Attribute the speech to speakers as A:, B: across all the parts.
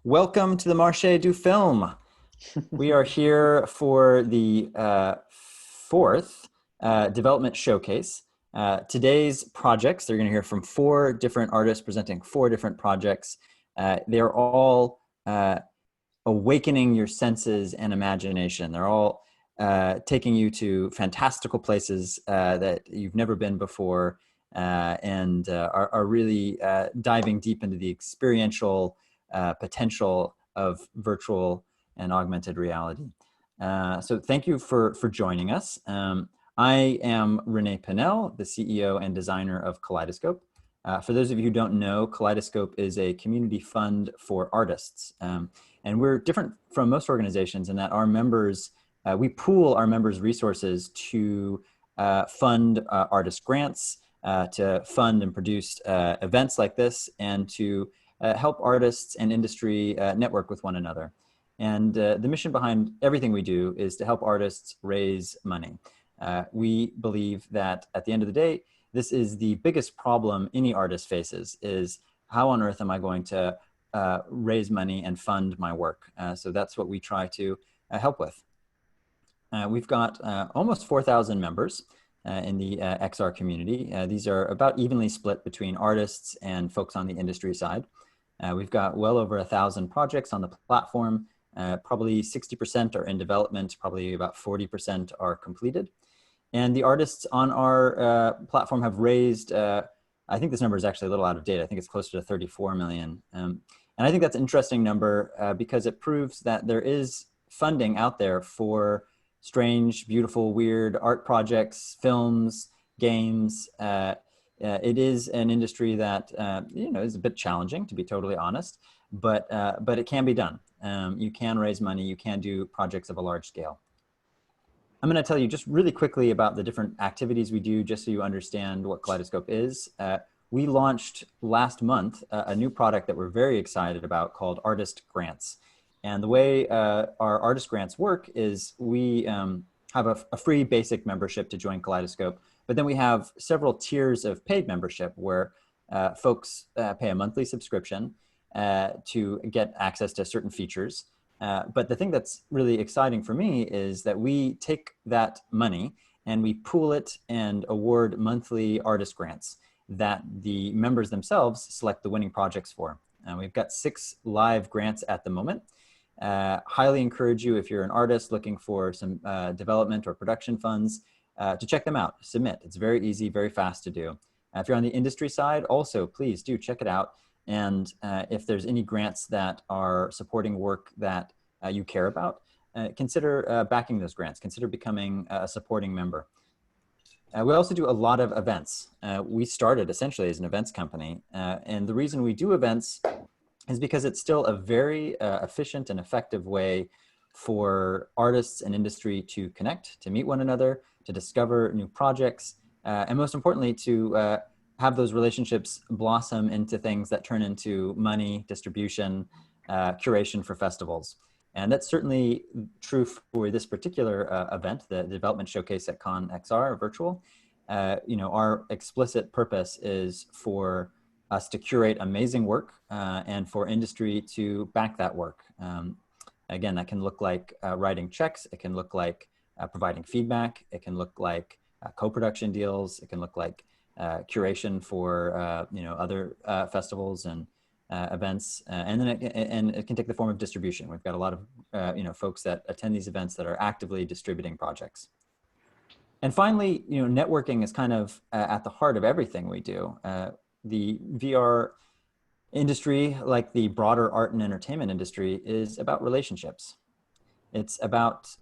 A: Welcome to the Marché du Film. We are here for the fourth development showcase. Today's projects, they're going to hear from four different artists presenting four different projects. They're all awakening your senses and imagination. They're all taking you to fantastical places that you've never been before and are really diving deep into the experiential potential of virtual and augmented reality. So thank you for joining us. I am René Pinnell, the CEO and designer of Kaleidoscope. For those of you who don't know, Kaleidoscope is a community fund for artists. And we're different from most organizations in that our members, we pool our members' resources to fund artist grants, to fund and produce events like this, and to help artists and industry network with one another. And the mission behind everything we do is to help artists raise money. We believe that at the end of the day, this is the biggest problem any artist faces, is how on earth am I going to raise money and fund my work? So that's what we try to help with. We've got almost 4,000 members in the XR community. These are about evenly split between artists and folks on the industry side. We've got well over 1,000 projects on the platform. Probably 60% are in development, probably about 40% are completed. And the artists on our platform have raised, I think this number is actually a little out of date. I think it's closer to 34 million. And I think that's an interesting number because it proves that there is funding out there for strange, beautiful, weird art projects, films, games. It is an industry that is a bit challenging, to be totally honest, but it can be done. You can raise money, you can do projects of a large scale. I'm going to tell you just really quickly about the different activities we do, just so you understand what Kaleidoscope is. We launched last month a new product that we're very excited about called Artist Grants. And the way our Artist Grants work is we have a free basic membership to join Kaleidoscope, but then we have several tiers of paid membership where folks pay a monthly subscription to get access to certain features. But the thing that's really exciting for me is that we take that money and we pool it and award monthly artist grants that the members themselves select the winning projects for. We've got 6 live grants at the moment. Highly encourage you, if you're an artist looking for some development or production funds, to check them out, submit. It's very easy, very fast to do. If you're on the industry side, also please do check it out. And if there's any grants that are supporting work that you care about, consider backing those grants. Consider becoming a supporting member. We also do a lot of events. We started essentially as an events company. And the reason we do events is because it's still a very efficient and effective way for artists and industry to connect, to meet one another, to discover new projects, and most importantly, to have those relationships blossom into things that turn into money, distribution, curation for festivals. And that's certainly true for this particular event, the Development Showcase at Con XR virtual. Our explicit purpose is for us to curate amazing work and for industry to back that work. Again, that can look like writing checks. It can look like providing feedback. It can look like co-production deals. It can look like curation for other festivals and events, and then it can take the form of distribution. We've got a lot of folks that attend these events that are actively distributing projects. And finally, networking is kind of at the heart of everything we do. The VR industry, like the broader art and entertainment industry, is about relationships. It's about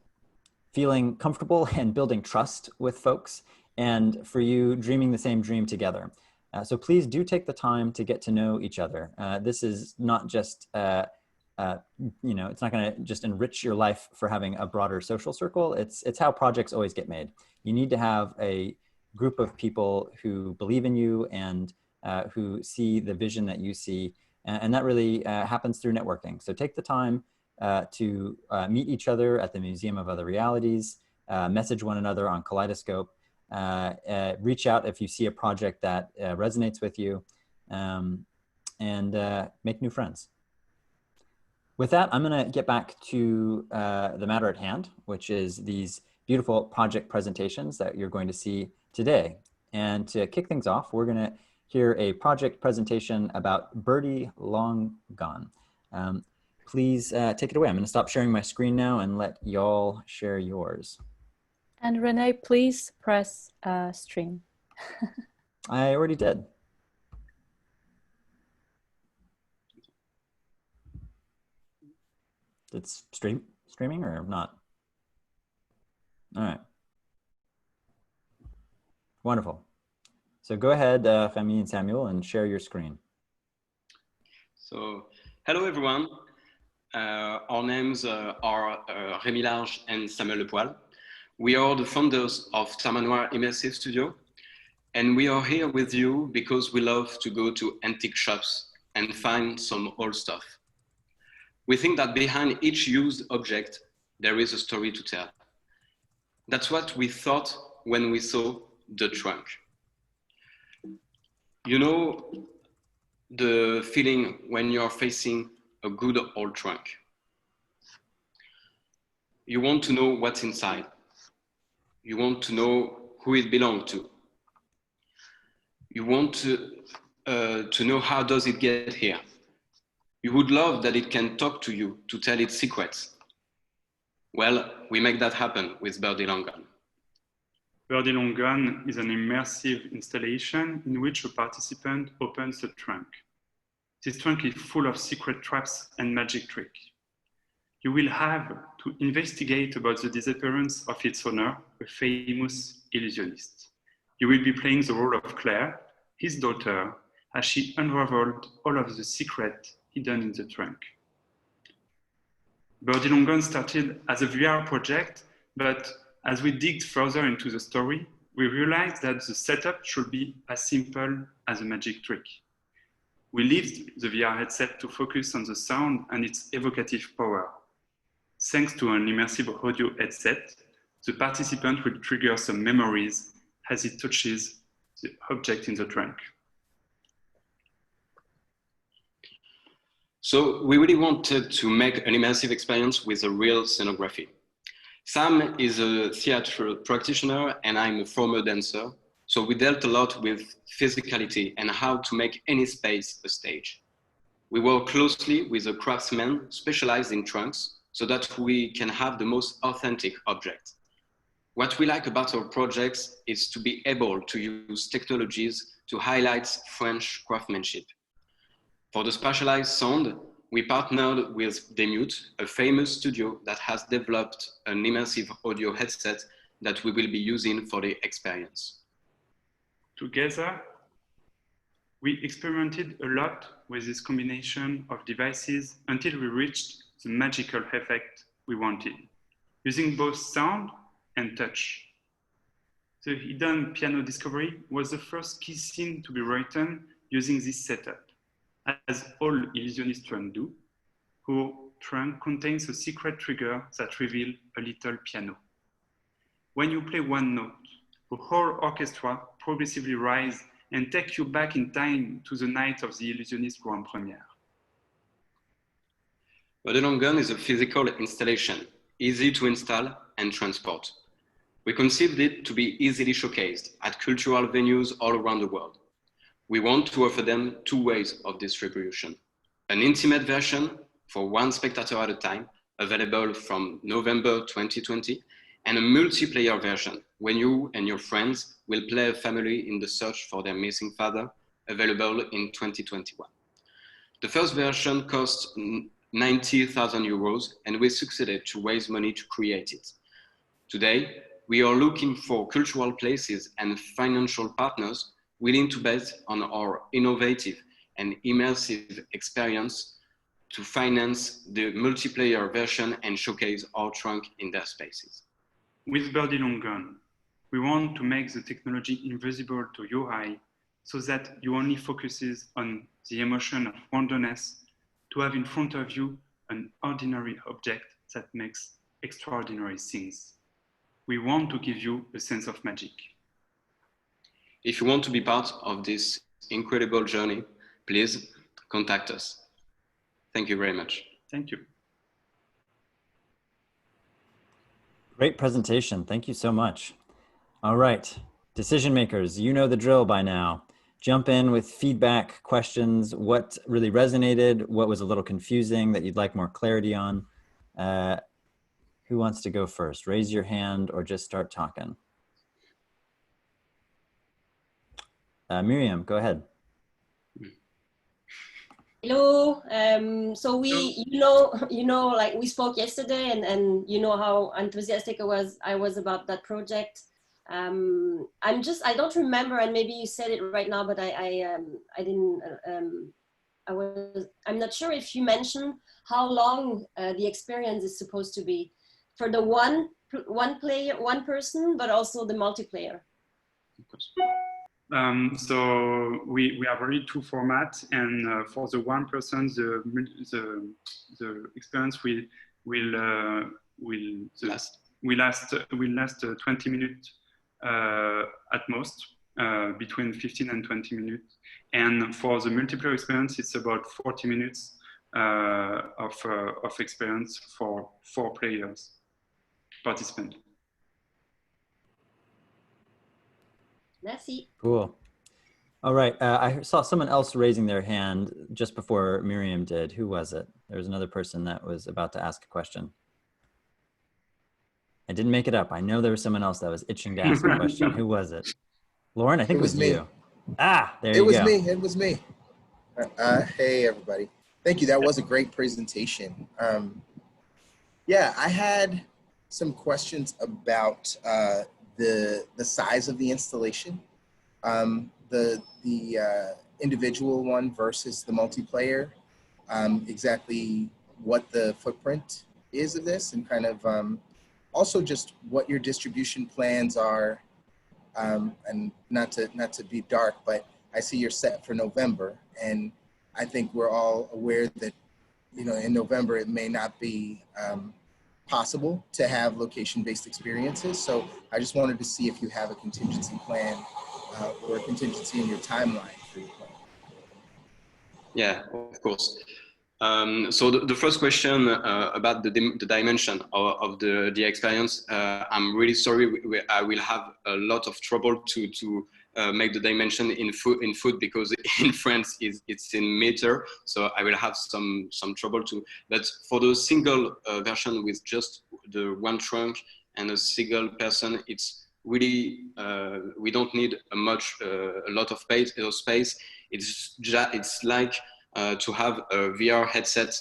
A: feeling comfortable and building trust with folks, and for you dreaming the same dream together. So please do take the time to get to know each other. This is not just, it's not going to just enrich your life for having a broader social circle. It's how projects always get made. You need to have a group of people who believe in you and who see the vision that you see. And that really happens through networking. So take the time to meet each other at the Museum of Other Realities, message one another on Kaleidoscope, reach out if you see a project that resonates with you, and make new friends. with that, I'm going to get back to the matter at hand, which is these beautiful project presentations that you're going to see today. And to kick things off, we're going to hear a project presentation about Birdie Long Gone. Please take it away. I'm going to stop sharing my screen now and let y'all share yours.
B: And René, please press stream.
A: I already did. It's streaming or not? All right. Wonderful. So go ahead, Femi and Samuel, and share your screen.
C: So, hello everyone. Our names are Rémi Large and Samuel Lepoil. We are the founders of Tamanoir Immersive Studio, and we are here with you because we love to go to antique shops and find some old stuff. We think that behind each used object, there is a story to tell. That's what we thought when we saw the trunk. You know the feeling when you're facing a good old trunk. You want to know what's inside. You want to know who it belonged to. You want to know how does it get here. You would love that it can talk to you to tell its secrets. Well, we make that happen with Birdie Long Gone.
D: Birdie Long Gone is an immersive installation in which a participant opens the trunk. This trunk is full of secret traps and magic tricks. You will have to investigate about the disappearance of its owner, a famous illusionist. You will be playing the role of Claire, his daughter, as she unraveled all of the secrets hidden in the trunk. Birdie Long Gone started as a VR project, but as we digged further into the story, we realized that the setup should be as simple as a magic trick. We left the VR headset to focus on the sound and its evocative power. Thanks to an immersive audio headset, the participant will trigger some memories as it touches the object in the trunk.
C: So we really wanted to make an immersive experience with a real scenography. Sam is a theater practitioner and I'm a former dancer. So we dealt a lot with physicality and how to make any space a stage. We work closely with a craftsman specialized in trunks so that we can have the most authentic object. What we like about our projects is to be able to use technologies to highlight French craftsmanship. For the specialized sound, we partnered with Demute, a famous studio that has developed an immersive audio headset that we will be using for the experience.
D: Together, we experimented a lot with this combination of devices until we reached the magical effect we wanted, using both sound and touch. The hidden piano discovery was the first key scene to be written using this setup. As all illusionist trunks do, our trunk contains a secret trigger that reveals a little piano. When you play one note, the whole orchestra progressively rises and take you back in time to the night of the illusionist grand premiere.
C: Birdie Long Gone is a physical installation, easy to install and transport. We conceived it to be easily showcased at cultural venues all around the world. We want to offer them two ways of distribution. An intimate version for one spectator at a time, available from November 2020, and a multiplayer version when you and your friends will play a family in the search for their missing father, available in 2021. The first version cost 90,000 euros and we succeeded to raise money to create it. Today, we are looking for cultural places and financial partners willing to bet on our innovative and immersive experience to finance the multiplayer version and showcase our trunk in their spaces.
D: With Birdie Long Gone, we want to make the technology invisible to your eye so that you only focuses on the emotion of wonderness to have in front of you an ordinary object that makes extraordinary things. We want to give you a sense of magic.
C: If you want to be part of this incredible journey, please contact us. Thank you very much.
D: Thank you.
A: Great presentation. Thank you so much. All right, decision makers, you know the drill by now. Jump in with feedback, questions, what really resonated, what was a little confusing that you'd like more clarity on. Who wants to go first? Raise your hand or just start talking. Miriam, go ahead.
E: Hello. So like we spoke yesterday, and you know how enthusiastic I was about that project. I don't remember, and maybe you said it right now, but I didn't. I'm not sure if you mentioned how long the experience is supposed to be for the one person, but also the multiplayer.
D: So we have already two formats, and for the one person, the experience will last 20 minutes at most, between 15 and 20 minutes. And for the multiplayer experience, it's about 40 minutes of experience for 4 participants.
E: Merci.
A: Cool. All right, I saw someone else raising their hand just before Miriam did. Who was it? There was another person that was about to ask a question. I didn't make it up. I know there was someone else that was itching to ask a question. Who was it? Lauren, I think it was
F: me.
A: You. Ah, there you go.
F: It was me. Hey, everybody. Thank you. That was a great presentation. Yeah, I had some questions about the size of the installation, the individual one versus the multiplayer, exactly what the footprint is of this, and kind of also just what your distribution plans are. And not to be dark, but I see you're set for November, and I think we're all aware that, you know, in November it may not be possible to have location-based experiences. So I just wanted to see if you have a contingency plan or a contingency in your timeline for your plan.
C: Yeah, of course. So the first question about the dimension of the experience, I'm really sorry. I will have a lot of trouble to make the dimension in foot because in France it's in meter. So I will have some trouble to. But for the single version with just the one trunk and a single person, it's really we don't need a lot of space. It's like to have a VR headset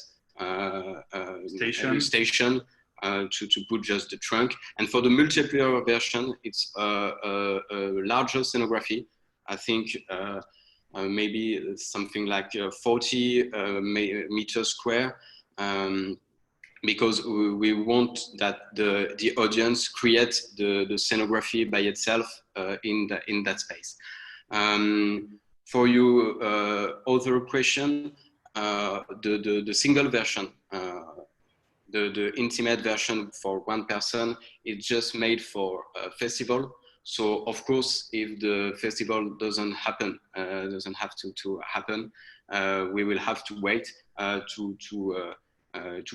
C: station to put just the trunk. And for the multiplayer version, it's a larger scenography. I think maybe something like 40 meters square, because we want that the audience create the scenography by itself in that space. For your other question, the single version, the intimate version for one person, it's just made for a festival. So of course, if the festival doesn't have to happen, we will have to wait to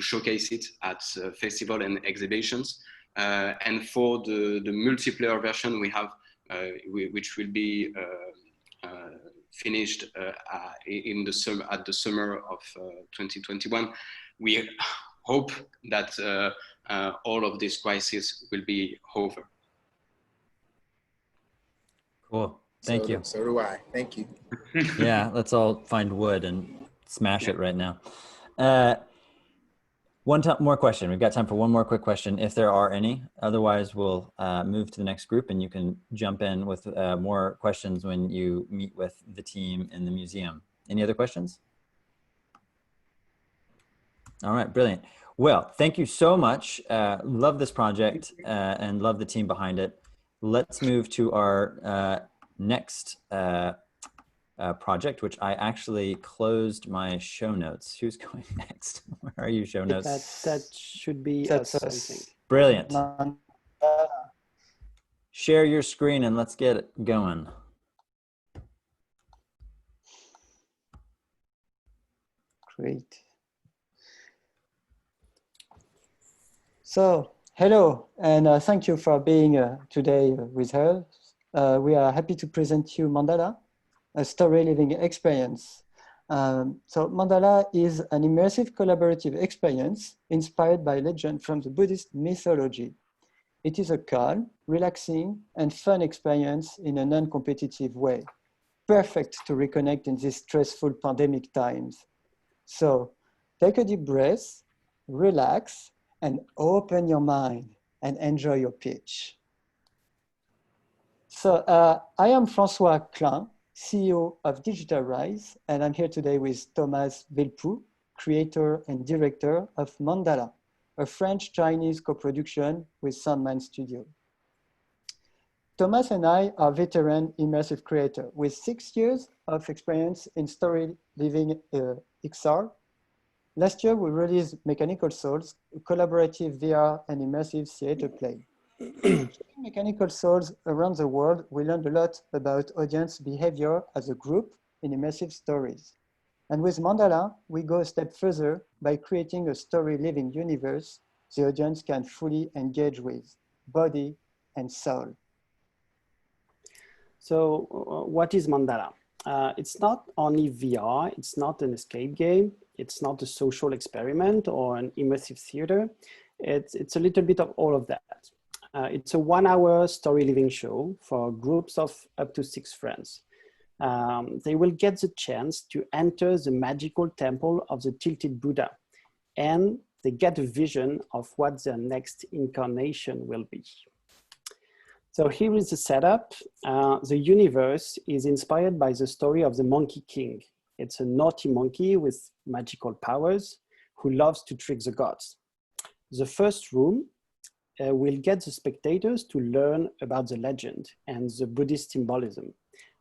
C: showcase it at festival and exhibitions. And for the multiplayer version, we have which will be finished in the summer of 2021. We hope that all of this crisis will be over.
A: Cool. Thank you.
F: So do I. Thank you.
A: Yeah, let's all find wood and smash it right now. One more question. We've got time for one more quick question, if there are any. Otherwise, we'll move to the next group, and you can jump in with more questions when you meet with the team in the museum. Any other questions? All right, brilliant. Well, thank you so much. Love this project and love the team behind it. Let's move to our next project, which I actually closed my show notes. Who's going next? Where are you, show notes?
G: That should be us, I think.
A: Brilliant.
G: Mandala.
A: Share your screen and let's get it going.
G: Great. So Hello, and thank you for being today with her. We are happy to present you Mandala, a story living experience. So Mandala is an immersive collaborative experience inspired by legend from the Buddhist mythology. It is a calm, relaxing, and fun experience in a non-competitive way, perfect to reconnect in these stressful pandemic times. So take a deep breath, relax, and open your mind and enjoy your pitch. So I am François Klein, CEO of Digital Rise, and I'm here today with Thomas Velpoux, creator and director of Mandala, a French-Chinese co-production with Sandman Studio. Thomas and I are veteran immersive creators with 6 years of experience in story living XR. Last year, we released Mechanical Souls, a collaborative VR and immersive theater play. Showing Mechanical Souls around the world, we learned a lot about audience behavior as a group in immersive stories. And with Mandala, we go a step further by creating a story living universe the audience can fully engage with, body and soul.
H: So what is Mandala? It's not only VR, it's not an escape game, it's not a social experiment or an immersive theater. It's a little bit of all of that. It's a 1 hour story living show for groups of up to 6 friends. They will get the chance to enter the magical temple of the tilted Buddha, and they get a vision of what their next incarnation will be. So here is the setup. The universe is inspired by the story of the Monkey King. It's a naughty monkey with magical powers who loves to trick the gods. The first room will get the spectators to learn about the legend and the Buddhist symbolism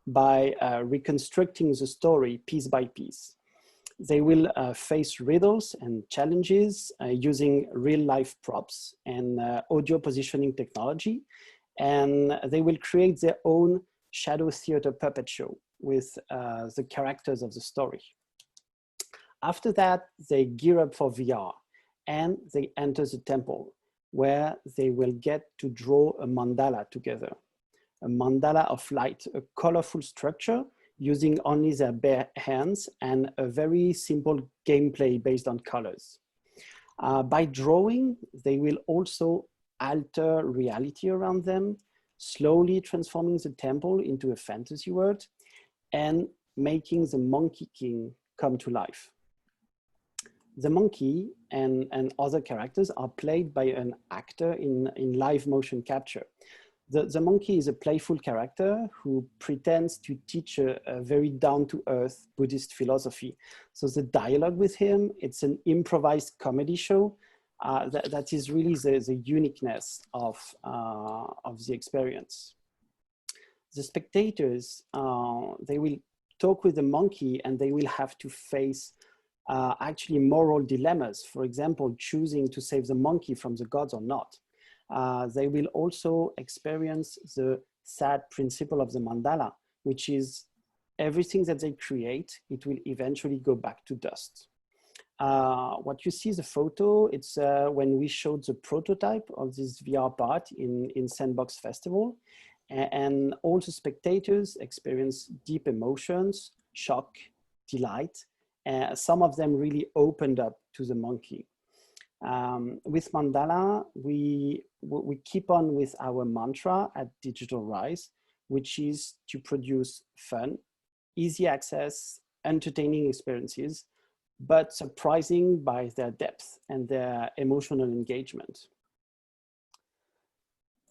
H: by reconstructing the story piece by piece. They will face riddles and challenges using real life props and audio positioning technology. And they will create their own shadow theater puppet show with the characters of the story. After that, they gear up for VR and they enter the temple where they will get to draw a mandala together. A mandala of light, a colorful structure using only their bare hands and a very simple gameplay based on colors. By drawing, they will also alter reality around them, slowly transforming the temple into a fantasy world and making the Monkey King come to life. The monkey and other characters are played by an actor in live motion capture. The monkey is a playful character who pretends to teach a very down-to-earth Buddhist philosophy. So the dialogue with him, it's an improvised comedy show. That is really the uniqueness of the experience. The spectators, they will talk with the monkey and they will have to face actually moral dilemmas. For example, choosing to save the monkey from the gods or not. They will also experience the sad principle of the mandala, which is everything that they create, it will eventually go back to dust. What you see is a photo, it's when we showed the prototype of this VR part in Sandbox Festival, and all the spectators experience deep emotions, shock, delight. Some of them really opened up to the monkey. With Mandala, we keep on with our mantra at Digital Rise, which is to produce fun, easy access, entertaining experiences, but surprising by their depth and their emotional engagement.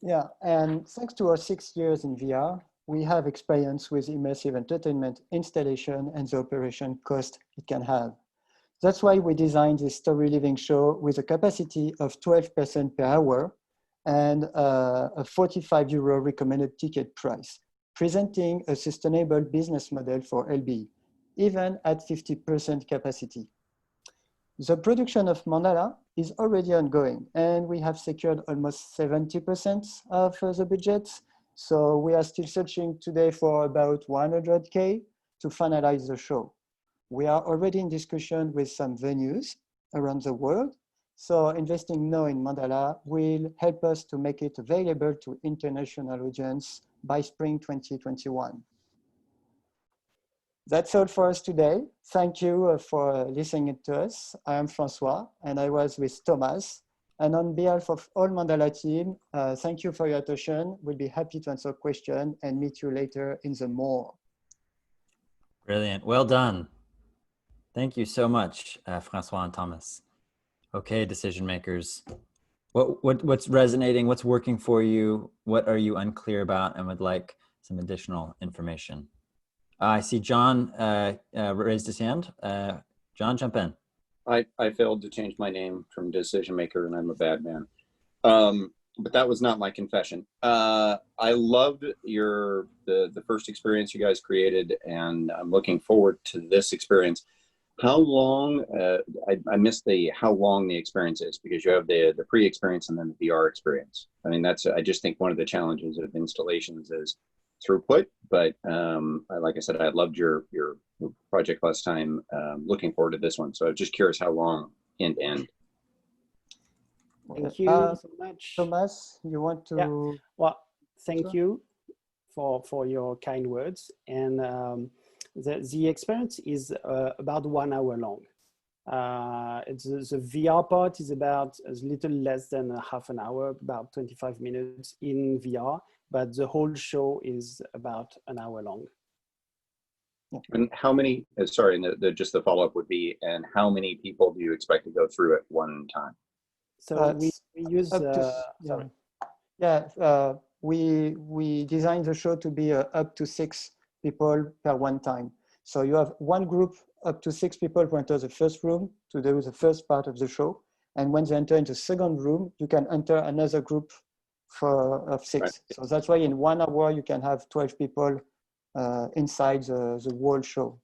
G: Yeah, and thanks to our 6 years in VR, we have experience with immersive entertainment installation and the operation cost it can have. That's why we designed this story living show with a capacity of 12% per hour and a 45 euro recommended ticket price, presenting a sustainable business model for LB, even at 50% capacity. The production of Mandala is already ongoing and we have secured almost 70% of the budget. So we are still searching today for about 100K to finalize the show. We are already in discussion with some venues around the world, So investing now in Mandala will help us to make it available to international audience by spring 2021. That's all for us today. Thank you for listening to us. I am Francois, and I was with Thomas. And on behalf of all Mandala team, thank you for your attention. We'll be happy to answer questions and meet you later in the mall.
A: Brilliant. Well done. Thank you so much, Francois and Thomas. Okay, decision makers. What's resonating? What's working for you? What are you unclear about and would like some additional information? I see John raised his hand. John, jump in.
I: I failed to change my name from decision maker, and I'm a bad man. But that was not my confession. I loved the first experience you guys created, and I'm looking forward to this experience. How long? I missed how long the experience is, because you have the pre-experience and then the VR experience. I mean, I just think one of the challenges of installations is throughput. But like I said, I loved your project last time. Looking forward to this one. So I'm just curious how long end to end.
H: Thank you so much.
G: Thomas, you want to?
H: Yeah. Well, thank you for your kind words. And the experience is about 1 hour long. The VR part is about a little less than a half an hour, about 25 minutes in VR, but the whole show is about an hour long.
I: And how many, sorry, and just the follow-up would be, and how many people do you expect to go through at one time?
H: So we use, sorry.
G: Yeah, we designed the show to be up to 6 people per one time. So you have one group up to 6 people who enter the first room to do the first part of the show. And when they enter in the second room, you can enter another group of 6. Right. So that's why in 1 hour, you can have 12 people inside the whole show.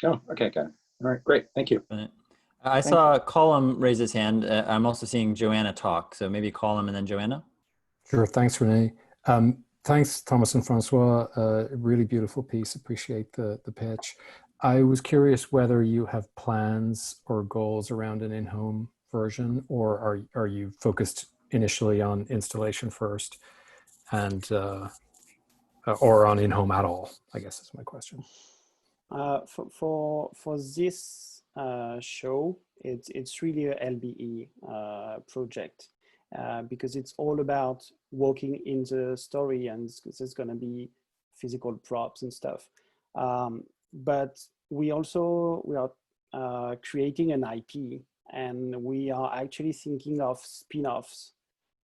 I: Oh, okay, got it. All right, great, thank you.
A: I saw Colum raise his hand. I'm also seeing Joanna talk. So maybe Colum and then Joanna.
J: Sure, thanks, René. Thanks, Thomas and Francois. Really beautiful piece. Appreciate the pitch. I was curious whether you have plans or goals around an in-home version, or are you focused initially on installation first, and or on in-home at all? I guess is my question.
H: For this show, it's really a LBE project. Because it's all about walking in the story, and there's going to be physical props and stuff. But we are creating an IP, and we are actually thinking of spin-offs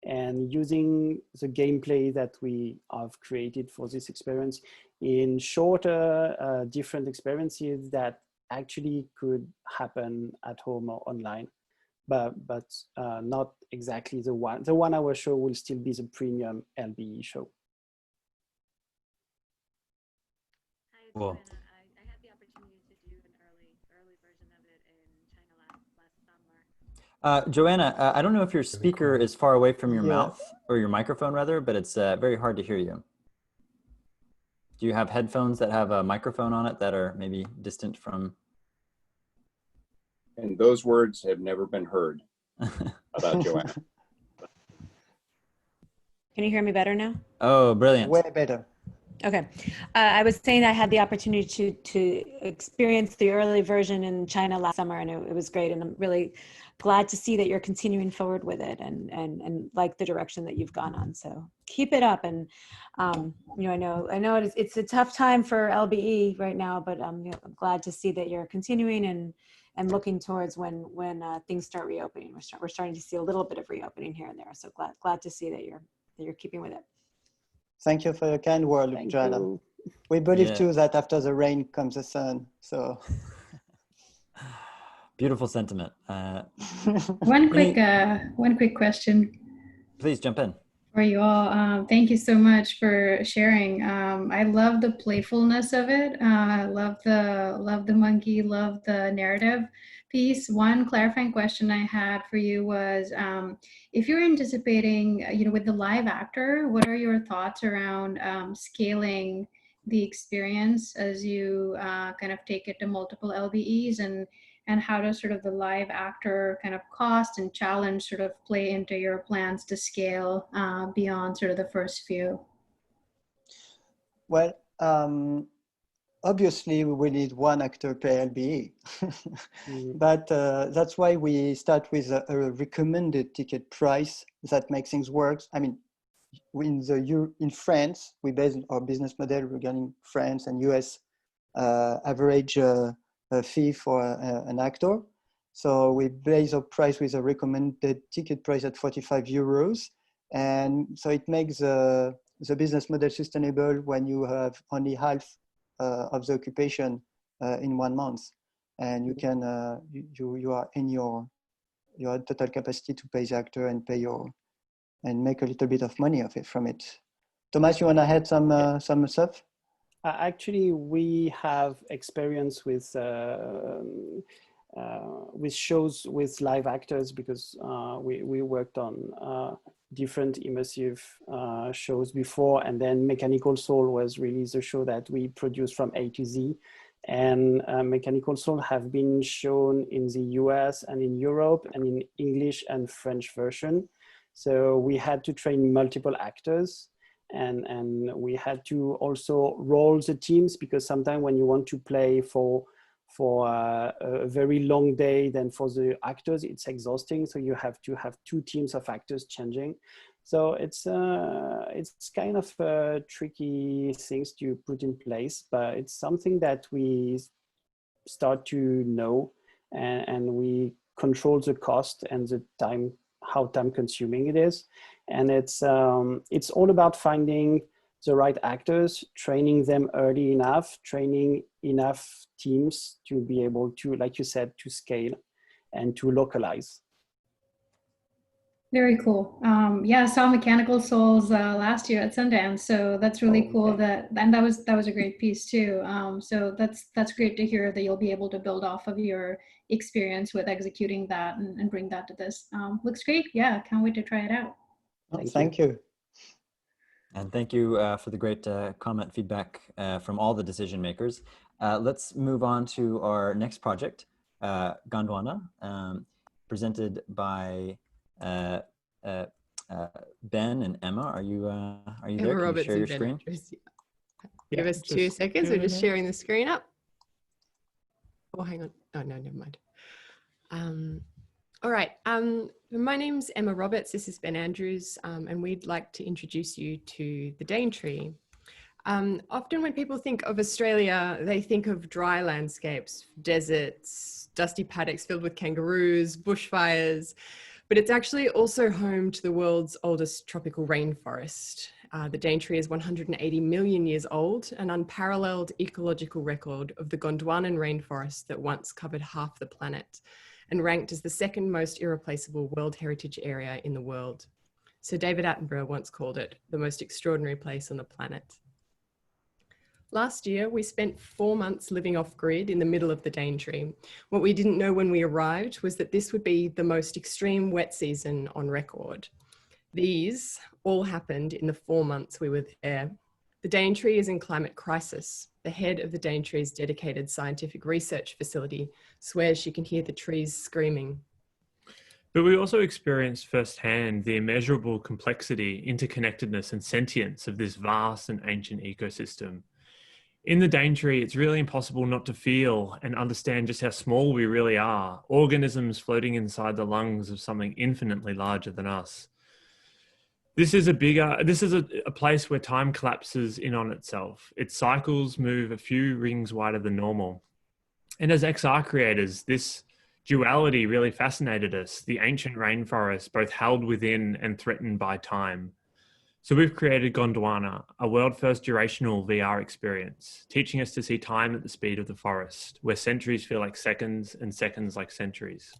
H: and using the gameplay that we have created for this experience in shorter, different experiences that actually could happen at home or online. But not exactly the 1 hour show will still be the premium LBE show.
A: Cool.
K: I had the opportunity to do an early version of it in China last summer.
A: Joanna, I don't know if your speaker is far away from your mouth, or your microphone rather, but it's very hard to hear you. Do you have headphones that have a microphone on it that are maybe distant from?
I: And those words have never been heard about Joanna.
K: Can you hear me better now?
A: Oh, brilliant.
G: Way better.
K: Okay. I was saying I had the opportunity to experience the early version in China last summer, and it was great. And I'm really glad to see that you're continuing forward with it and like the direction that you've gone on. So keep it up. And, I know it's a tough time for LBE right now, but I'm glad to see that you're continuing and looking towards when things start reopening. We're starting to see a little bit of reopening here and there. So glad to see that you're keeping with it.
G: Thank you for your kind word, Joanna. We believe too that after the rain comes the sun. So
A: beautiful sentiment.
L: One quick question.
A: Please jump in.
L: For you all, thank you so much for sharing. I love the playfulness of it. Love the monkey. Love the narrative piece. One clarifying question I had for you was, if you're anticipating, with the live actor, what are your thoughts around scaling the experience as you kind of take it to multiple LBEs, and and how does sort of the live actor kind of cost and challenge sort of play into your plans to scale beyond sort of the first few?
G: Well, obviously we will need one actor per LBE, but that's why we start with a recommended ticket price that makes things work. I mean, in France, we base our business model regarding France and US average fee for an actor. So we base our price with a recommended ticket price at 45 euros. And so it makes the business model sustainable when you have only half of the occupation in 1 month. And you can, you are in your total capacity to pay the actor and and make a little bit of money from it. Thomas, you want to add some stuff?
H: Actually, we have experience with shows with live actors because we worked on different immersive shows before, and then Mechanical Soul was really the show that we produced from A to Z. And Mechanical Soul have been shown in the US and in Europe and in English and French version. So we had to train multiple actors, and we had to also roll the teams, because sometimes when you want to play for a very long day, then for the actors it's exhausting. So you have to have 2 teams of actors changing. So it's kind of tricky things to put in place, but it's something that we start to know, and we control the cost and the time, how time consuming it is. And it's all about finding the right actors, training them early enough, training enough teams to be able to, like you said, to scale and to localize.
L: Very cool. Yeah, I saw Mechanical Souls last year at Sundance, so that's really cool. And that was a great piece too. So that's great to hear that you'll be able to build off of your experience with executing that and bring that to this. Looks great. Yeah, can't wait to try it out.
G: Thank you.
A: And thank you for the great comment feedback from all the decision makers. Let's move on to our next project, Gondwana, presented by Ben and Emma. Are you there? Can you share your screen?
M: Give us 2 seconds. We're just sharing the screen up. Oh, hang on. Oh, no, never mind. All right. My name's Emma Roberts. This is Ben Andrews, and we'd like to introduce you to the Daintree. Often when people think of Australia, they think of dry landscapes, deserts, dusty paddocks filled with kangaroos, bushfires, but it's actually also home to the world's oldest tropical rainforest. The Daintree is 180 million years old, an unparalleled ecological record of the Gondwanan rainforest that once covered half the planet and ranked as the 2nd most irreplaceable World Heritage Area in the world. Sir David Attenborough once called it the most extraordinary place on the planet. Last year, we spent 4 months living off-grid in the middle of the Daintree. What we didn't know when we arrived was that this would be the most extreme wet season on record. These all happened in the 4 months we were there. The Daintree is in climate crisis. The head of the Daintree's dedicated scientific research facility swears she can hear the trees screaming.
N: But we also experienced firsthand the immeasurable complexity, interconnectedness, and sentience of this vast and ancient ecosystem. In the Daintree, it's really impossible not to feel and understand just how small we really are, organisms floating inside the lungs of something infinitely larger than us. This is a place where time collapses in on itself. Its cycles move a few rings wider than normal. And as XR creators, this duality really fascinated us, the ancient rainforest, both held within and threatened by time. So we've created Gondwana, a world-first durational VR experience, teaching us to see time at the speed of the forest, where centuries feel like seconds and seconds like centuries.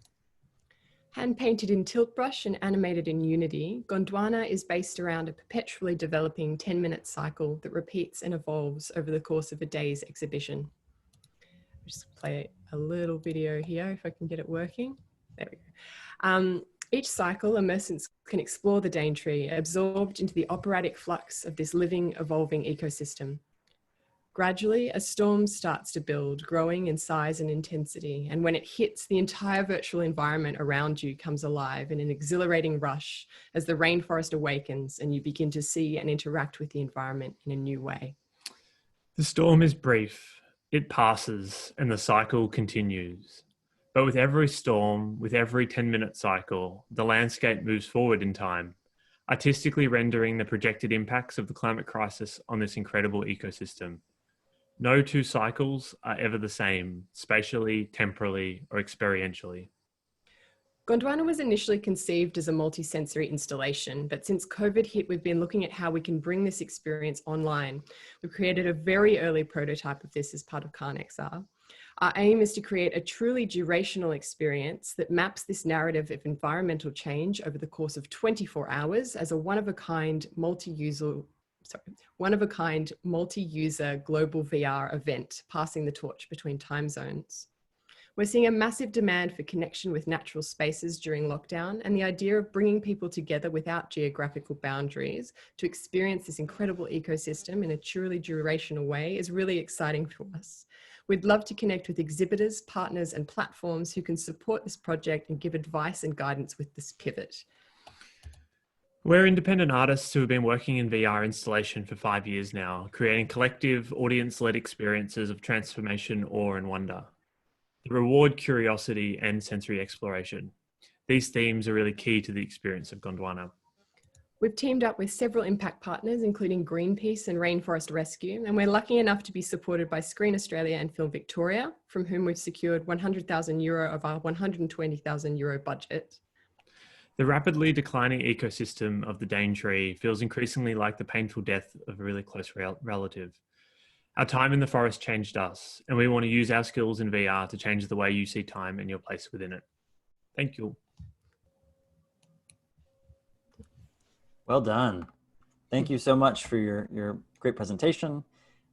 M: Hand-painted in tilt brush and animated in Unity, Gondwana is based around a perpetually developing 10-minute cycle that repeats and evolves over the course of a day's exhibition. I'll just play a little video here if I can get it working. There we go. Each cycle, immersants can explore the Daintree, absorbed into the operatic flux of this living, evolving ecosystem. Gradually, a storm starts to build, growing in size and intensity. And when it hits, the entire virtual environment around you comes alive in an exhilarating rush as the rainforest awakens and you begin to see and interact with the environment in a new way.
N: The storm is brief, it passes, and the cycle continues. But with every storm, with every 10-minute cycle, the landscape moves forward in time, artistically rendering the projected impacts of the climate crisis on this incredible ecosystem. No two cycles are ever the same, spatially, temporally, or experientially.
M: Gondwana was initially conceived as a multi-sensory installation, but since COVID hit, we've been looking at how we can bring this experience online. We've created a very early prototype of this as part of CarnXR. Our aim is to create a truly durational experience that maps this narrative of environmental change over the course of 24 hours as a one-of-a-kind multi-user global VR event, passing the torch between time zones. We're seeing a massive demand for connection with natural spaces during lockdown, and the idea of bringing people together without geographical boundaries to experience this incredible ecosystem in a truly durational way is really exciting for us. We'd love to connect with exhibitors, partners, and platforms who can support this project and give advice and guidance with this pivot.
N: We're independent artists who have been working in VR installation for 5 years now, creating collective, audience-led experiences of transformation, awe, and wonder. They reward curiosity and sensory exploration. These themes are really key to the experience of Gondwana.
M: We've teamed up with several impact partners, including Greenpeace and Rainforest Rescue, and we're lucky enough to be supported by Screen Australia and Film Victoria, from whom we've secured €100,000 of our €120,000 budget.
N: The rapidly declining ecosystem of the Daintree feels increasingly like the painful death of a really close relative. Our time in the forest changed us, and we want to use our skills in VR to change the way you see time and your place within it. Thank you.
A: Well done. Thank you so much for your great presentation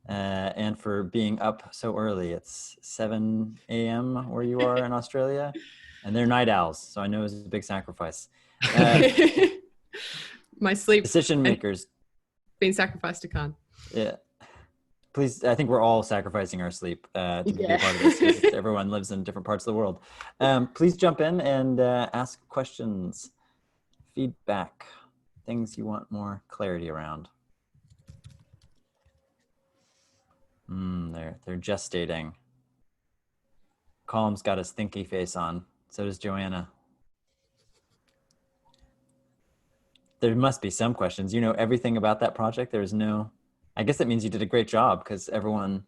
A: and for being up so early. It's 7 a.m. where you are in Australia, and they're night owls, so I know it's a big sacrifice.
M: My sleep
A: decision makers
M: being sacrificed to Khan.
A: Yeah. Please, I think we're all sacrificing our sleep to be a part of this, because everyone lives in different parts of the world. Please jump in and ask questions, feedback, things you want more clarity around. They're gestating. Colm's got his thinky face on. So does Joanna. There must be some questions. You know everything about that project. There's no, I guess that means you did a great job, because everyone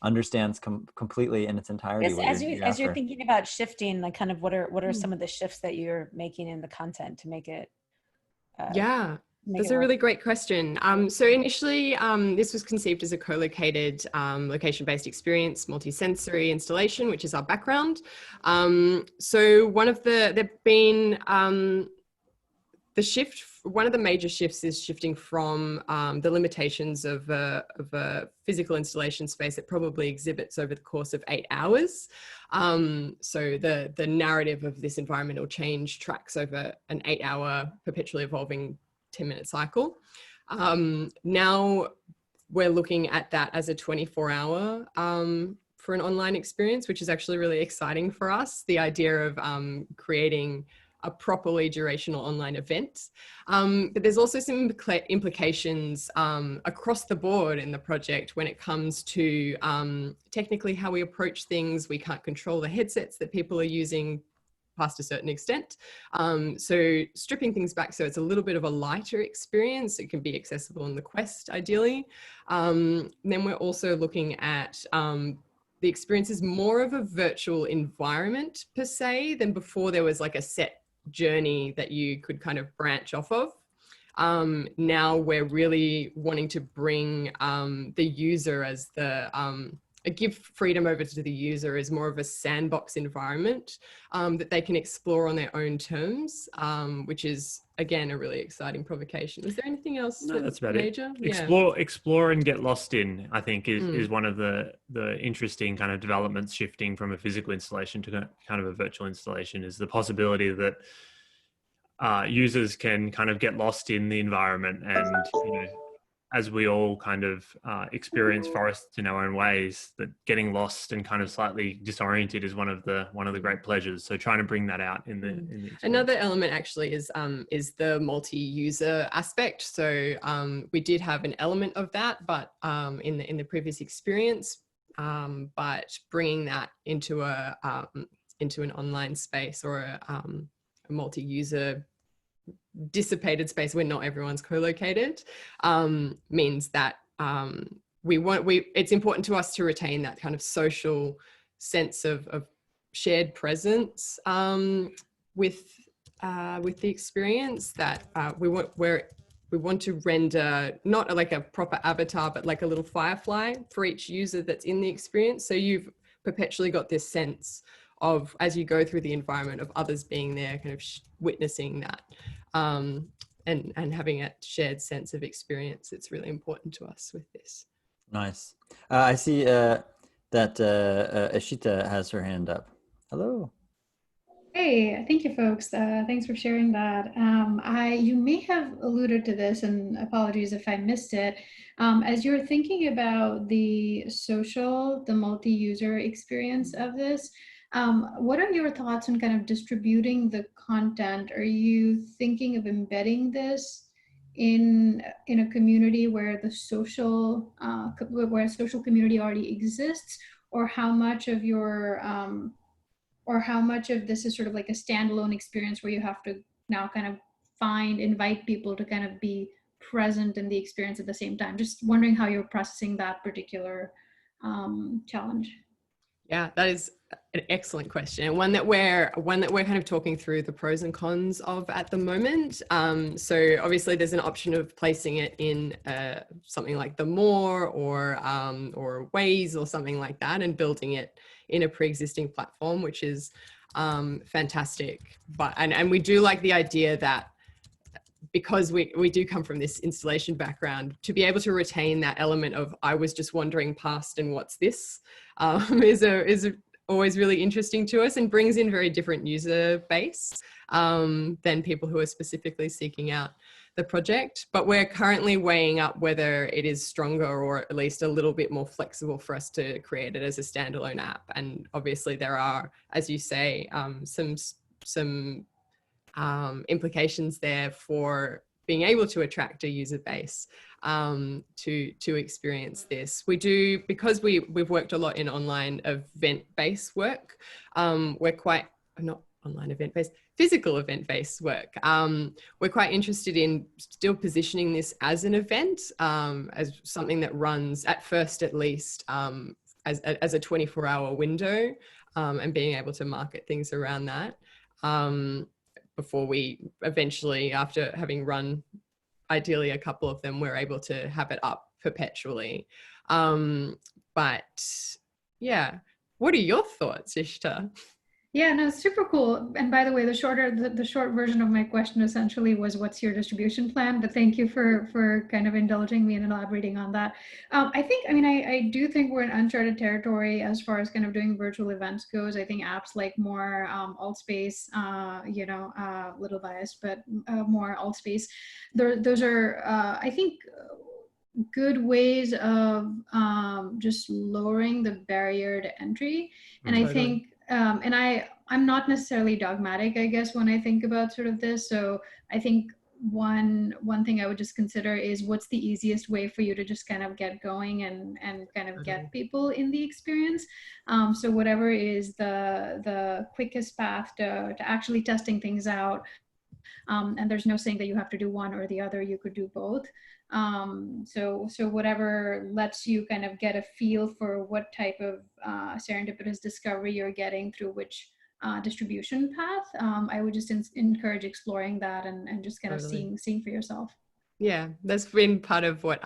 A: understands completely in its entirety.
K: Yes, as you're thinking about shifting, like kind of what are some of the shifts that you're making in the content to make it
M: That's a really great question. So initially, this was conceived as a co-located, location-based experience, multi-sensory installation, which is our background. So one of the one of the major shifts is shifting from the limitations of a physical installation space that probably exhibits over the course of 8 hours. So the narrative of this environmental change tracks over an 8-hour perpetually evolving 10-minute cycle. Now we're looking at that as a 24-hour for an online experience, which is actually really exciting for us. The idea of creating a properly durational online event. But there's also some implications across the board in the project when it comes to technically how we approach things. We can't control the headsets that people are using past a certain extent. So stripping things back so it's a little bit of a lighter experience. It can be accessible in the Quest, ideally. Then we're also looking at the experience is more of a virtual environment per se than before there was like a set journey that you could kind of branch off of. Now we're really wanting to bring the user as give freedom over to the user as more of a sandbox environment that they can explore on their own terms, which is again a really exciting provocation. Is there anything else?
N: No, that's about
M: major?
N: It. Explore and get lost in, I think, is one of the interesting kind of developments shifting from a physical installation to kind of a virtual installation, is the possibility that users can kind of get lost in the environment and as we all kind of experience forests in our own ways, that getting lost and kind of slightly disoriented is one of the great pleasures. So trying to bring that out in the experience.
M: Another element actually is the multi-user aspect. So we did have an element of that, but in the previous experience, but bringing that into an online space or a multi-user dissipated space where not everyone's co-located, means that it's important to us to retain that kind of social sense of shared presence with the experience, that we want to render not like a proper avatar, but like a little firefly for each user that's in the experience. So you've perpetually got this sense of, as you go through the environment, of others being there, kind of witnessing that, and having a shared sense of experience. It's really important to us with this.
A: Nice. I see that Ishita has her hand up. Hello.
L: Hey, thank you, folks. Thanks for sharing that. You may have alluded to this, and apologies if I missed it. As you're thinking about the multi-user experience of this, what are your thoughts on kind of distributing the content? Are you thinking of embedding this in a community where the social community already exists, or how much of this is sort of like a standalone experience where you have to now kind of invite people to kind of be present in the experience at the same time? Just wondering how you're processing that particular challenge.
M: Yeah, that is an excellent question, and one that we're kind of talking through the pros and cons of at the moment. So obviously there's an option of placing it in something like the More or Waze or something like that, and building it in a pre-existing platform, which is fantastic. But and we do like the idea that, because we do come from this installation background, to be able to retain that element of I was just wandering past and what's this, is always really interesting to us, and brings in very different user base than people who are specifically seeking out the project. But we're currently weighing up whether it is stronger, or at least a little bit more flexible, for us to create it as a standalone app. And obviously there are, as you say, some implications there for being able to attract a user base to experience this. We do, because we've worked a lot in online event-based work. We're quite, not online event-based, physical event-based work. We're quite interested in still positioning this as an event, as something that runs, at first at least, as a 24-hour window, and being able to market things around that. Before we eventually, after having run ideally a couple of them, we're able to have it up perpetually. But yeah, what are your thoughts, Ishta?
L: Yeah, no, super cool. And by the way, the short version of my question essentially was, what's your distribution plan? But thank you for kind of indulging me and elaborating on that. I do think we're in uncharted territory as far as kind of doing virtual events goes. I think apps like More, Altspace, little biased, but More, Altspace, those are, I think, good ways of just lowering the barrier to entry. And I think, I'm not necessarily dogmatic, I guess, when I think about sort of this. So I think one thing I would just consider is, what's the easiest way for you to just kind of get going and kind of get people in the experience. So whatever is the quickest path to actually testing things out. And there's no saying that you have to do one or the other, you could do both. So whatever lets you kind of get a feel for what type of serendipitous discovery you're getting through which distribution path, I would just encourage exploring that and just kind of seeing for yourself.
M: Yeah, that's been part of what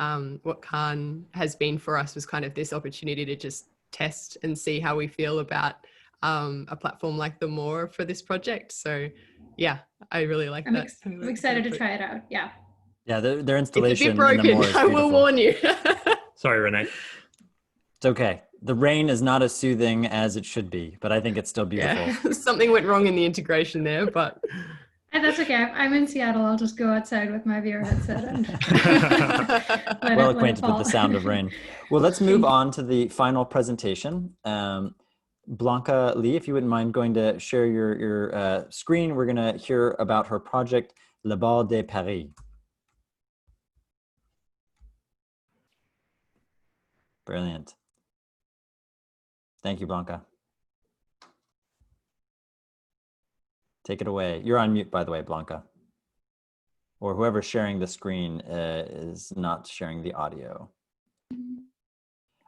M: Khan has been for us, was kind of this opportunity to just test and see how we feel about a platform like the More for this project. So yeah, I really like that.
L: I'm excited to try it out. Yeah.
A: Yeah, their installation.
M: It's a bit broken,
A: in the More is
M: I will warn you.
N: Sorry, René.
A: It's okay. The rain is not as soothing as it should be, but I think it's still beautiful.
M: Yeah. Something went wrong in the integration there, but
L: I That's okay. I'm in Seattle. I'll just go outside with my VR headset and
A: well acquainted with the sound of rain. Well, let's move on to the final presentation. Blanca Lee, if you wouldn't mind going to share your screen, we're going to hear about her project, Le Bal de Paris. Brilliant. Thank you, Blanca. Take it away. You're on mute, by the way, Blanca. Or whoever's sharing the screen is not sharing the audio.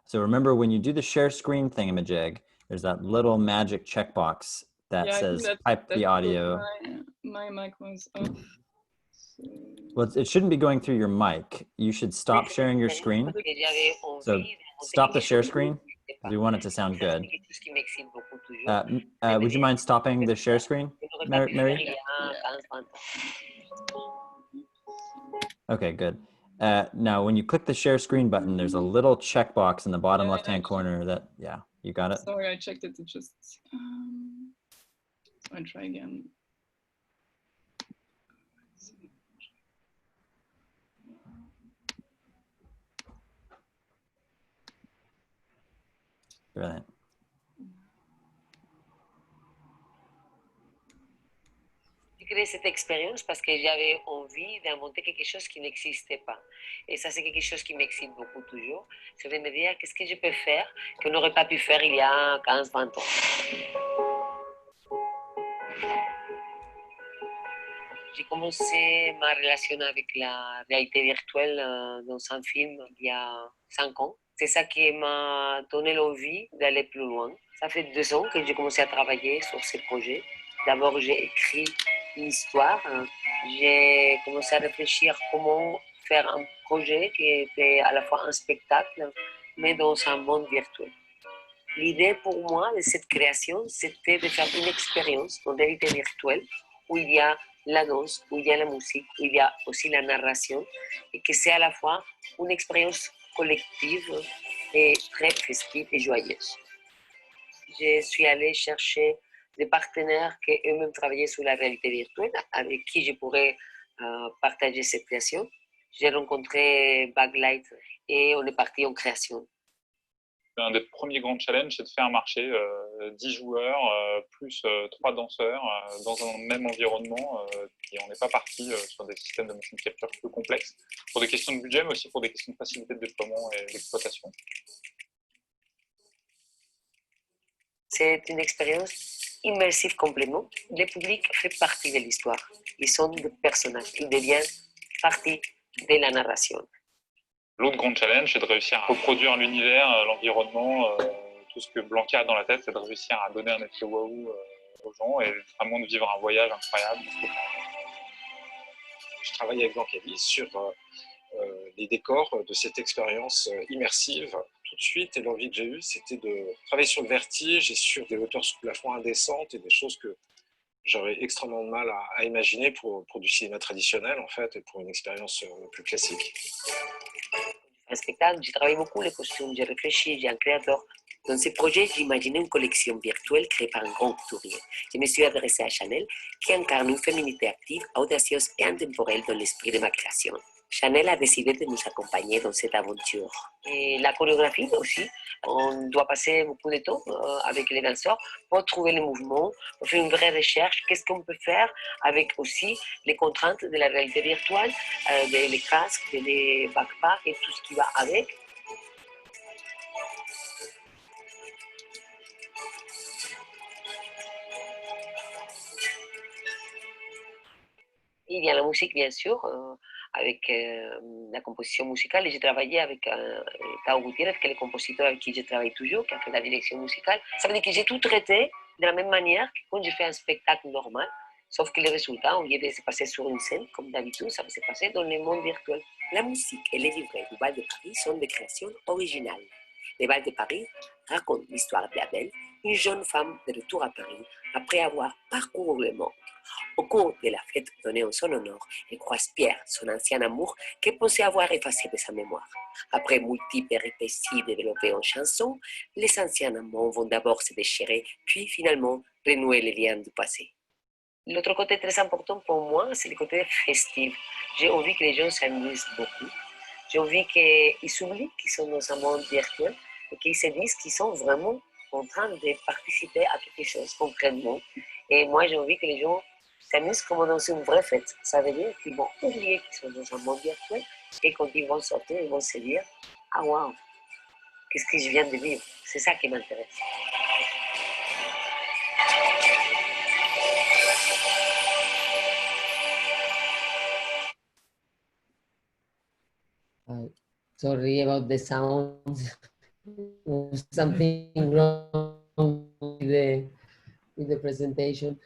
A: So remember, when you do the share screen thingamajig, there's that little magic checkbox that says type the audio.
O: My mic was off.
A: Well, it shouldn't be going through your mic. You should stop sharing your screen. So stop the share screen. We want it to sound good. Would you mind stopping the share screen, Mary? Okay, good. Now, when you click the share screen button, there's a little checkbox in the bottom left-hand corner that, yeah, you got it?
O: Sorry, I checked it. It just, I'll try again.
A: Brilliant.
P: J'ai créé cette expérience parce que j'avais envie d'inventer quelque chose qui n'existait pas. Et ça, c'est quelque chose qui m'excite beaucoup toujours. Je vais me dire, qu'est-ce que je peux faire qu'on n'aurait pas pu faire il y a 15-20 ans. J'ai commencé ma relation avec la réalité virtuelle dans un film il y a 5 ans. C'est ça qui m'a donné l'envie d'aller plus loin. Ça fait 2 ans que j'ai commencé à travailler sur ces projets. D'abord, j'ai écrit l'histoire. J'ai commencé à réfléchir comment faire un projet qui était à la fois un spectacle, mais dans un monde virtuel. L'idée pour moi de cette création, c'était de faire une expérience en réalité virtuelle où il y a la danse, où il y a la musique, où il y a aussi la narration, et que c'est à la fois une expérience collective et très festive et joyeuse. Je suis allée chercher des partenaires qui eux-mêmes travaillaient sur la réalité virtuelle, avec qui je pourrais partager cette création. J'ai rencontré Backlight et on est parti en création.
Q: Un des premiers grands challenges, c'est de faire marcher 10 joueurs plus 3 danseurs dans un même environnement. Et on n'est pas parti sur des systèmes de motion capture plus complexes, pour des questions de budget, mais aussi pour des questions de facilité de déploiement et d'exploitation.
P: C'est une expérience immersive complètement. Le public fait partie de l'histoire. Ils sont des personnages. Ils deviennent partie de la narration.
Q: L'autre grand challenge, c'est de réussir à reproduire l'univers, l'environnement, tout ce que Blanca a dans la tête, c'est de réussir à donner un effet waouh aux gens et vraiment de vivre un voyage incroyable.
R: Je travaille avec Blanca sur les décors de cette expérience immersive tout de suite, et l'envie que j'ai eue, c'était de travailler sur le vertige et sur des hauteurs sous plafond indécentes et des choses que j'aurais extrêmement de mal à imaginer pour du cinéma traditionnel en fait, et pour une expérience plus classique.
P: Un spectacle, j'ai travaillé beaucoup les costumes, j'ai réfléchi, j'ai un créateur. Dans ce projet, j'ai imaginé une collection virtuelle créée par un grand couturier. Je me suis adressée à Chanel, qui incarne une féminité active, audacieuse et intemporelle dans l'esprit de ma création. Chanel a décidé de nous accompagner dans cette aventure. Et la chorégraphie aussi, on doit passer beaucoup de temps avec les danseurs pour trouver les mouvements, pour faire une vraie recherche. Qu'est-ce qu'on peut faire avec aussi les contraintes de la réalité virtuelle, les casques, les backpacks et tout ce qui va avec. Il y a la musique, bien sûr, avec la composition musicale. Et j'ai travaillé avec Tao Gutiérrez, qui est le compositeur avec qui je travaille toujours, qui a fait la direction musicale. Ça veut dire que j'ai tout traité de la même manière que quand je fais un spectacle normal, sauf que les résultats, au lieu de se passer sur une scène, comme d'habitude, ça va se passer dans le monde virtuel. La musique et les livrets du Bal de Paris sont des créations originales. Le Bal de Paris raconte l'histoire d'Adèle, une jeune femme de retour à Paris après avoir parcouru le monde. Au cours de la fête donnée en son honneur, elle croise Pierre, son ancien amour, qu'elle pensait avoir effacé de sa mémoire. Après multiples péripéties développées en chansons, les anciens amants vont d'abord se déchirer, puis finalement renouer les liens du passé. L'autre côté très important pour moi, c'est le côté festif. J'ai envie que les gens s'amusent beaucoup. J'ai envie qu'ils s'oublient qu'ils sont dans un monde virtuel et qu'ils se disent qu'ils sont vraiment en train de participer à quelque chose concrètement. Et moi, j'ai envie que les gens s'amusent comme dans une vraie fête. Ça veut dire qu'ils vont oublier qu'ils sont dans un monde virtuel et quand ils vont sortir, ils vont se dire « Ah waouh, qu'est-ce que je viens de vivre ?» C'est ça qui m'intéresse.
S: Sorry about the sound. Something wrong with the presentation.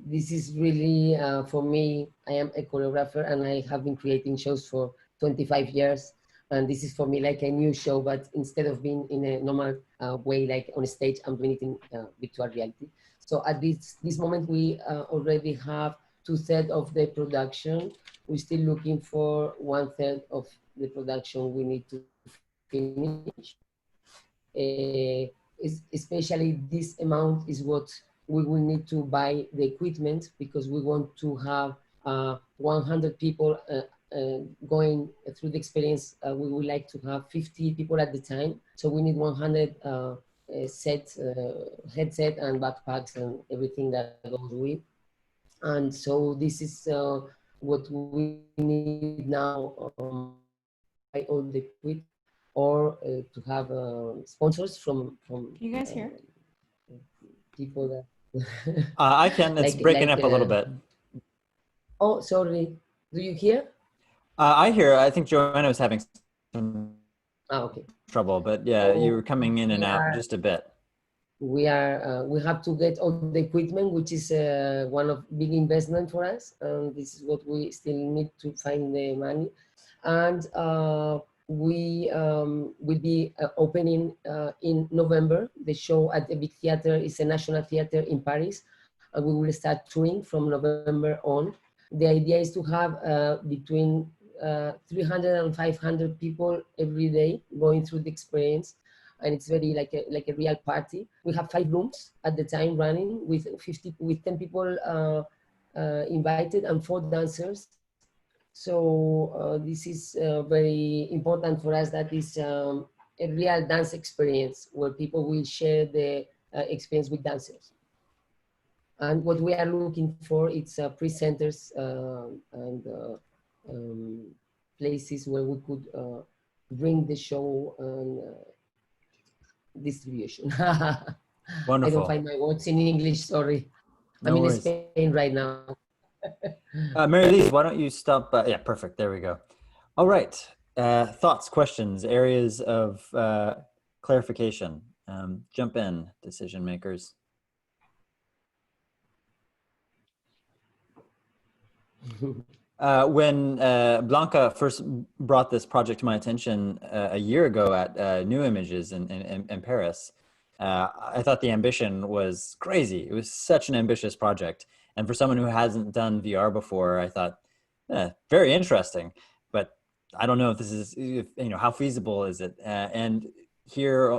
S: This is really, for me, I am a choreographer and I have been creating shows for 25 years. And this is for me like a new show, but instead of being in a normal way, like on stage, I'm doing it in virtual reality. So at this moment, we already have 2/3 of the production. We're still looking for 1/3 of the production we need to finish. Especially this amount is what we will need to buy the equipment because we want to have 100 people going through the experience. We would like to have 50 people at the time. So we need 100 headset and backpacks and everything that goes with. And so this is what we need now, buy all the equipment or to have sponsors from
K: Can you guys hear?
S: People that
A: I can. It's breaking up a little bit.
S: Oh, sorry. Do you hear?
A: I hear. I think Joanna was having some
S: okay.
A: trouble, but yeah, you were coming in and out just a bit.
S: We have to get all the equipment, which is one of big investment for us, and this is what we still need to find the money. And we will be opening in November. The show at the big theater is a national theater in Paris, and we will start touring from November on. The idea is to have between 300 and 500 people every day going through the experience, and it's very like a real party. We have 5 rooms at the time running with 10 people invited and 4 dancers. So this is very important for us. That is a real dance experience where people will share the experience with dancers. And what we are looking for is presenters and places where we could bring the show and distribution.
A: Wonderful.
S: I don't find my words in English, sorry.
A: No
S: I'm
A: worries.
S: in Spain right now.
A: Mary-Lise, why don't you stop? Yeah, perfect. There we go. All right. Thoughts, questions, areas of clarification. Jump in, decision makers. When Blanca first brought this project to my attention a year ago at New Images in Paris, I thought the ambition was crazy. It was such an ambitious project. And for someone who hasn't done VR before, I thought, very interesting. But I don't know if this is, how feasible is it? And here,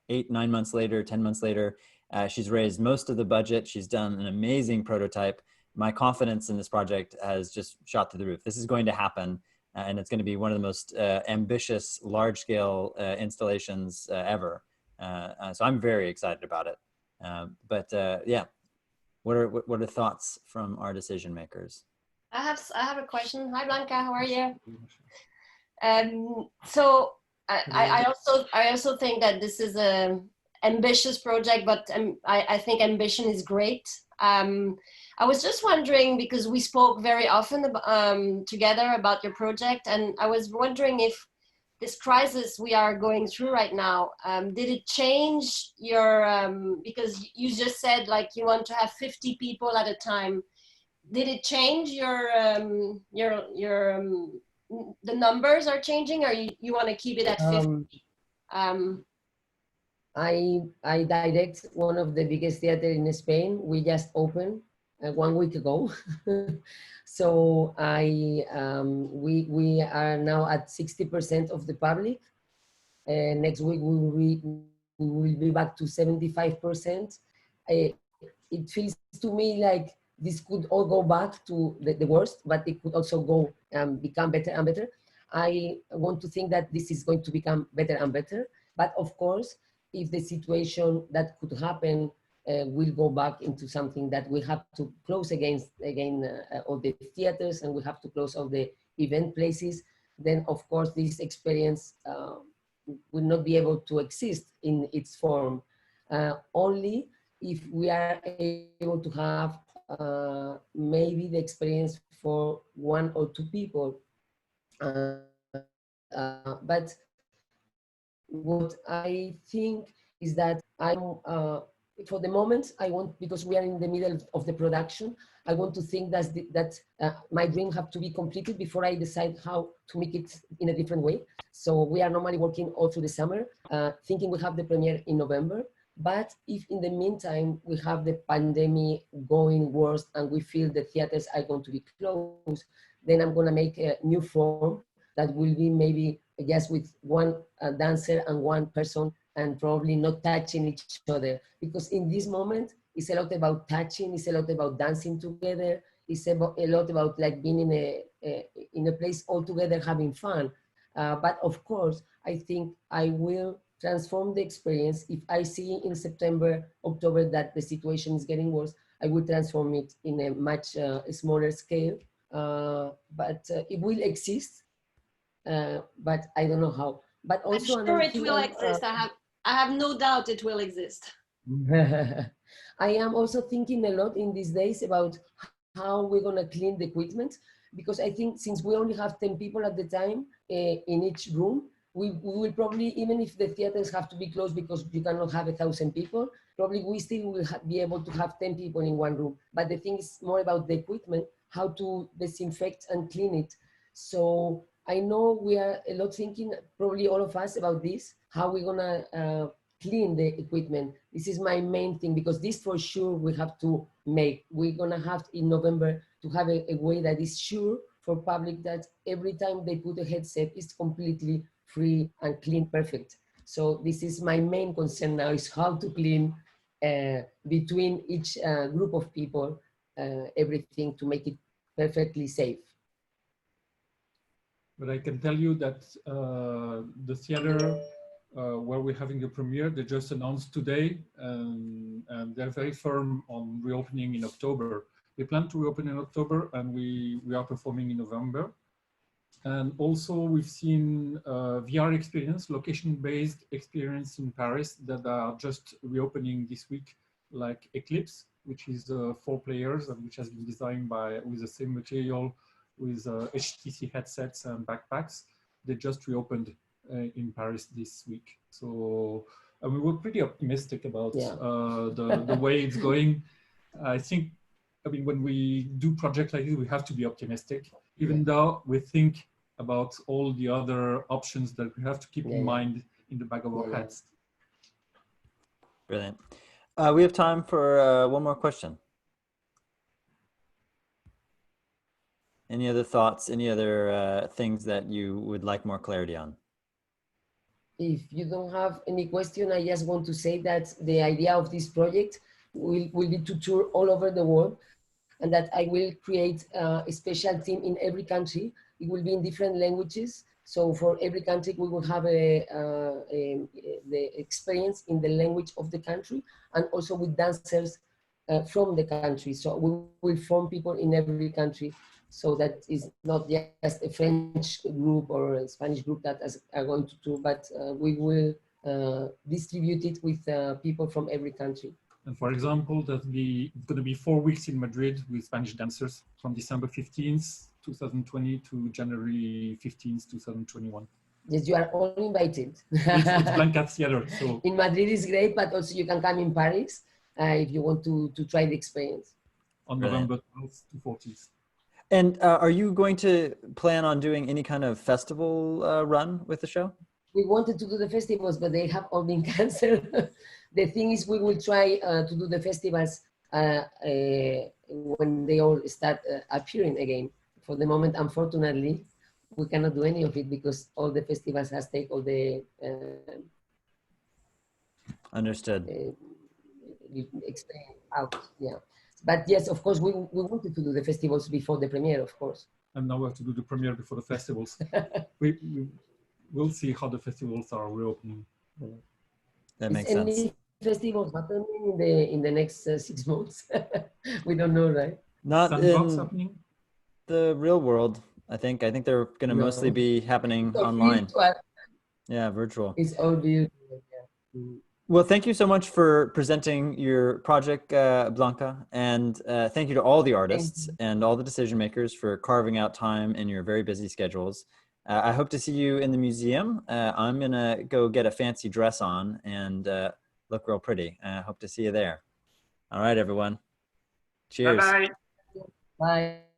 A: 8, 9 months later, 10 months later, she's raised most of the budget. She's done an amazing prototype. My confidence in this project has just shot through the roof. This is going to happen, and it's going to be one of the most ambitious, large-scale installations ever. So I'm very excited about it. Yeah, what are thoughts from our decision makers?
E: I have a question. Hi, Blanca. How are you? So I also think that this is an ambitious project, but I think ambition is great. I was just wondering, because we spoke very often together about your project, and I was wondering if this crisis we are going through right now, did it change your, because you just said like you want to have 50 people at a time. Did it change the numbers are changing, or you want to keep it at 50?
S: I direct one of the biggest theaters in Spain. We just opened 1 week ago. So we are now at 60% of the public. Next week we will be back to 75%. it feels to me like this could all go back to the worst, but it could also go become better and better. I want to think that this is going to become better and better. But of course, if the situation that could happen will go back into something that we have to close again all the theaters, and we have to close all the event places, then of course this experience will not be able to exist in its form. Only if we are able to have maybe the experience for 1 or 2 people. But what I think is that for the moment, I want, because we are in the middle of the production, I want to think that my dream have to be completed before I decide how to make it in a different way. So we are normally working all through the summer, thinking we have the premiere in November. But if in the meantime we have the pandemic going worse and we feel the theaters are going to be closed, then I'm going to make a new form that will be maybe just with 1 dancer and 1 person, and probably not touching each other. Because in this moment, it's a lot about touching, it's a lot about dancing together, it's a lot about like being in a place all together having fun. But of course, I think I will transform the experience. If I see in September, October that the situation is getting worse, I will transform it in a much smaller scale. But it will exist, but I don't know how. But also,
E: I'm sure it will exist. I have no doubt it will exist.
S: I am also thinking a lot in these days about how we're gonna clean the equipment, because I think since we only have 10 people at the time in each room, we will probably, even if the theaters have to be closed because you cannot have 1,000 people, probably we still will be able to have 10 people in 1 room. But the thing is more about the equipment, how to disinfect and clean it. So I know we are a lot thinking, probably all of us, about this, how we're gonna clean the equipment. This is my main thing, because this for sure we have to make. We're gonna have in November to have a way that is sure for public that every time they put a headset, it's completely free and clean, perfect. So this is my main concern now, is how to clean between each group of people, everything to make it perfectly safe.
T: But I can tell you that the theater where we're having the premiere, they just announced today, and they're very firm on reopening in October. They plan to reopen in October, and we are performing in November. And also we've seen VR experience, location-based experience in Paris that are just reopening this week, like Eclipse, which is 4 players and which has been designed with the same material, with HTC headsets and backpacks. They just reopened in Paris this week. So we were pretty optimistic about the way it's going. I think, I mean, when we do projects like this, we have to be optimistic, even though we think about all the other options that we have to keep in mind in the back of our heads.
A: Brilliant. We have time for 1 more question. Any other thoughts, any other things that you would like more clarity on?
S: If you don't have any question, I just want to say that the idea of this project will be to tour all over the world, and that I will create a special team in every country. It will be in different languages. So for every country, we will have the experience in the language of the country, and also with dancers from the country. So we will form people in every country. So that is not just a French group or a Spanish group that are going to tour, but we will distribute it with people from every country.
T: And for example, it's going to be 4 weeks in Madrid with Spanish dancers from December 15th, 2020 to January 15th, 2021.
S: Yes, you are all invited.
T: It's Blanca Theater. So.
S: In Madrid is great, but also you can come in Paris if you want to try the experience.
T: On November 12th to 14th.
A: And are you going to plan on doing any kind of festival run with the show?
S: We wanted to do the festivals, but they have all been canceled. The thing is, we will try to do the festivals when they all start appearing again. For the moment, unfortunately, we cannot do any of it because all the festivals has taken all the
A: Understood.
S: out. Yeah, but yes, of course, we wanted to do the festivals before the premiere, of course.
T: And now we have to do the premiere before the festivals. We'll see how the festivals are reopening.
A: That makes sense.
S: Any festivals happening in the next 6 months? We don't know, right?
A: Not
T: Sandbox
A: in
T: happening?
A: the real world. I think they're going to mostly be happening online. Yeah, virtual.
S: It's all beautiful. Yeah.
A: Well, thank you so much for presenting your project, Blanca, and thank you to all the artists and all the decision makers for carving out time in your very busy schedules. I hope to see you in the museum. I'm gonna go get a fancy dress on and look real pretty. I hope to see you there. All right, everyone. Cheers.
D: Bye-bye.
S: Bye.